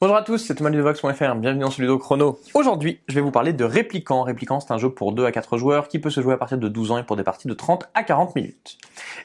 Bonjour à tous, c'est Thomas de Vox.fr, bienvenue dans ce Ludo Chrono. Aujourd'hui, je vais vous parler de Répliquant. Répliquant, c'est un jeu pour 2 à 4 joueurs qui peut se jouer à partir de 12 ans et pour des parties de 30 à 40 minutes.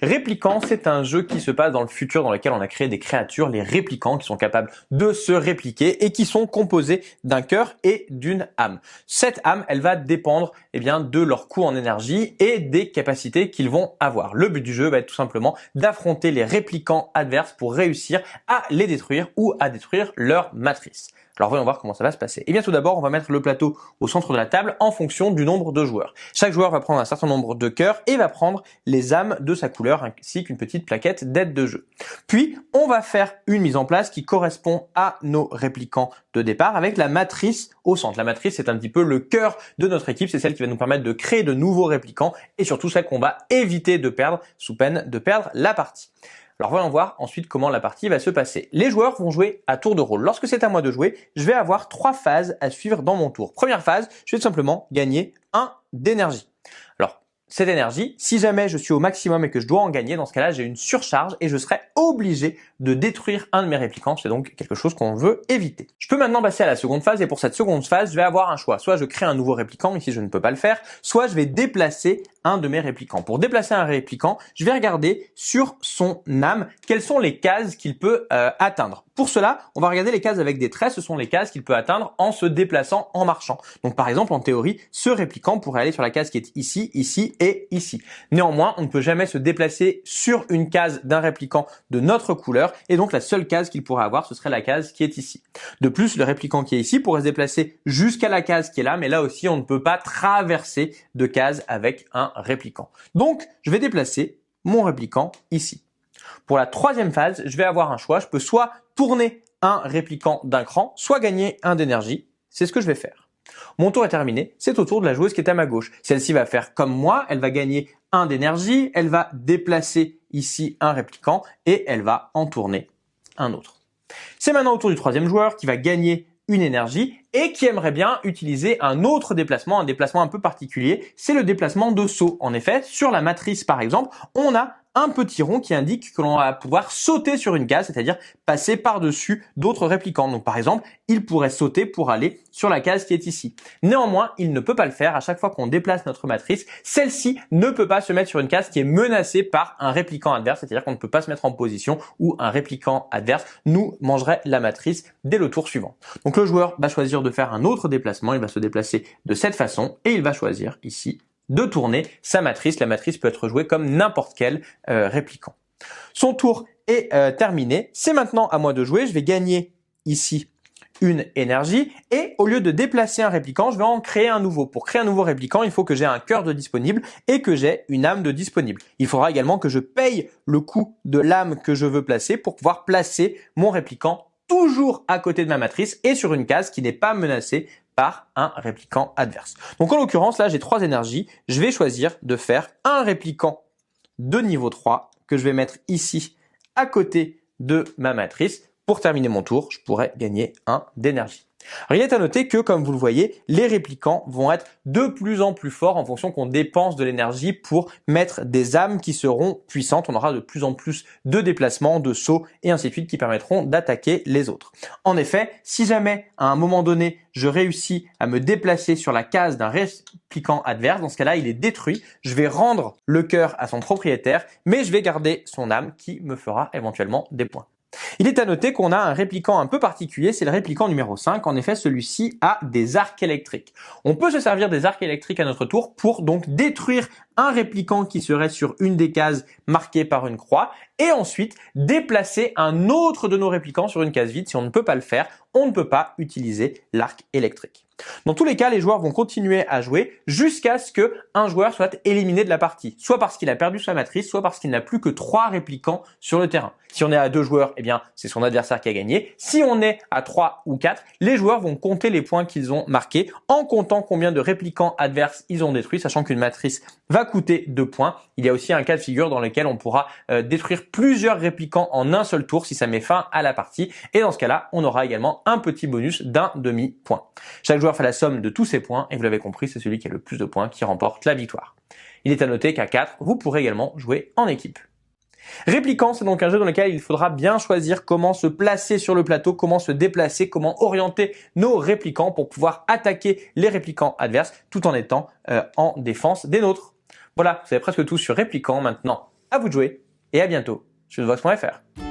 Répliquant, c'est un jeu qui se passe dans le futur dans lequel on a créé des créatures, les répliquants, qui sont capables de se répliquer et qui sont composés d'un cœur et d'une âme. Cette âme, elle va dépendre de leur coût en énergie et des capacités qu'ils vont avoir. Le but du jeu va être tout simplement d'affronter les répliquants adverses pour réussir à les détruire ou à détruire leur matrice. Alors voyons voir comment ça va se passer. Et bien tout d'abord, on va mettre le plateau au centre de la table en fonction du nombre de joueurs. Chaque joueur va prendre un certain nombre de cœurs et va prendre les âmes de sa couleur ainsi qu'une petite plaquette d'aide de jeu. Puis, on va faire une mise en place qui correspond à nos répliquants de départ avec la matrice au centre. La matrice, c'est un petit peu le cœur de notre équipe, c'est celle qui va nous permettre de créer de nouveaux répliquants et surtout celle qu'on va éviter de perdre sous peine de perdre la partie. Alors voyons voir ensuite comment la partie va se passer. Les joueurs vont jouer à tour de rôle. Lorsque c'est à moi de jouer, je vais avoir 3 phases à suivre dans mon tour. Première phase, je vais tout simplement gagner 1 d'énergie. Alors, cette énergie, si jamais je suis au maximum et que je dois en gagner, dans ce cas-là, j'ai une surcharge et je serai obligé de détruire un de mes répliquants. C'est donc quelque chose qu'on veut éviter. Je peux maintenant passer à la seconde phase et pour cette seconde phase, je vais avoir un choix. Soit je crée un nouveau répliquant, ici je ne peux pas le faire, soit je vais déplacer un de mes répliquants. Pour déplacer un répliquant, je vais regarder sur son âme quelles sont les cases qu'il peut atteindre. Pour cela, on va regarder les cases avec des traits. Ce sont les cases qu'il peut atteindre en se déplaçant, en marchant. Donc par exemple, en théorie, ce répliquant pourrait aller sur la case qui est ici, ici et ici. Néanmoins, on ne peut jamais se déplacer sur une case d'un répliquant de notre couleur et donc la seule case qu'il pourrait avoir, ce serait la case qui est ici. De plus, le répliquant qui est ici pourrait se déplacer jusqu'à la case qui est là, mais là aussi, on ne peut pas traverser de case avec un répliquant. Donc, je vais déplacer mon répliquant ici. Pour la troisième phase, je vais avoir un choix. Je peux soit tourner un répliquant d'un cran, soit gagner 1 d'énergie. C'est ce que je vais faire. Mon tour est terminé. C'est au tour de la joueuse qui est à ma gauche. Celle-ci va faire comme moi. Elle va gagner 1 d'énergie. Elle va déplacer ici un répliquant et elle va en tourner un autre. C'est maintenant au tour du troisième joueur qui va gagner une énergie et qui aimerait bien utiliser un autre déplacement, un déplacement un peu particulier, c'est le déplacement de saut. En effet, sur la matrice par exemple, on a un petit rond qui indique que l'on va pouvoir sauter sur une case, c'est-à-dire passer par-dessus d'autres répliquants. Donc par exemple, il pourrait sauter pour aller sur la case qui est ici. Néanmoins, il ne peut pas le faire. À chaque fois qu'on déplace notre matrice, celle-ci ne peut pas se mettre sur une case qui est menacée par un répliquant adverse, c'est-à-dire qu'on ne peut pas se mettre en position où un répliquant adverse nous mangerait la matrice dès le tour suivant. Donc le joueur va choisir de faire un autre déplacement, il va se déplacer de cette façon et il va choisir ici de tourner sa matrice. La matrice peut être jouée comme n'importe quel répliquant. Son tour est terminé. C'est maintenant à moi de jouer. Je vais gagner ici une énergie et au lieu de déplacer un répliquant, je vais en créer un nouveau. Pour créer un nouveau répliquant, il faut que j'ai un cœur de disponible et que j'ai une âme de disponible. Il faudra également que je paye le coût de l'âme que je veux placer pour pouvoir placer mon répliquant toujours à côté de ma matrice et sur une case qui n'est pas menacée par un répliquant adverse. Donc en l'occurrence, là, j'ai 3 énergies. Je vais choisir de faire un répliquant de niveau 3 que je vais mettre ici à côté de ma matrice. Pour terminer mon tour, je pourrais gagner 1 d'énergie. Alors, il est à noter que, comme vous le voyez, les répliquants vont être de plus en plus forts en fonction qu'on dépense de l'énergie pour mettre des âmes qui seront puissantes. On aura de plus en plus de déplacements, de sauts et ainsi de suite qui permettront d'attaquer les autres. En effet, si jamais à un moment donné, je réussis à me déplacer sur la case d'un répliquant adverse, dans ce cas-là, il est détruit. Je vais rendre le cœur à son propriétaire, mais je vais garder son âme qui me fera éventuellement des points. Il est à noter qu'on a un répliquant un peu particulier, c'est le répliquant numéro 5. En effet, celui-ci a des arcs électriques. On peut se servir des arcs électriques à notre tour pour donc détruire un répliquant qui serait sur une des cases marquées par une croix et ensuite déplacer un autre de nos répliquants sur une case vide. Si on ne peut pas le faire, on ne peut pas utiliser l'arc électrique. Dans tous les cas, les joueurs vont continuer à jouer jusqu'à ce qu'un joueur soit éliminé de la partie, soit parce qu'il a perdu sa matrice, soit parce qu'il n'a plus que 3 répliquants sur le terrain. Si on est à 2 joueurs, eh bien, c'est son adversaire qui a gagné. Si on est à 3 ou 4, les joueurs vont compter les points qu'ils ont marqués en comptant combien de répliquants adverses ils ont détruits, sachant qu'une matrice va coûter 2 points. Il y a aussi un cas de figure dans lequel on pourra détruire plusieurs répliquants en un seul tour si ça met fin à la partie. Et dans ce cas-là, on aura également un petit bonus d'1 demi-point. Chaque joueur fait la somme de tous ses points et vous l'avez compris, c'est celui qui a le plus de points qui remporte la victoire. Il est à noter qu'à 4, vous pourrez également jouer en équipe. Répliquant, c'est donc un jeu dans lequel il faudra bien choisir comment se placer sur le plateau, comment se déplacer, comment orienter nos répliquants pour pouvoir attaquer les répliquants adverses tout en étant en défense des nôtres. Voilà, vous savez presque tout sur Répliquant maintenant. À vous de jouer et à bientôt sur Vox.fr.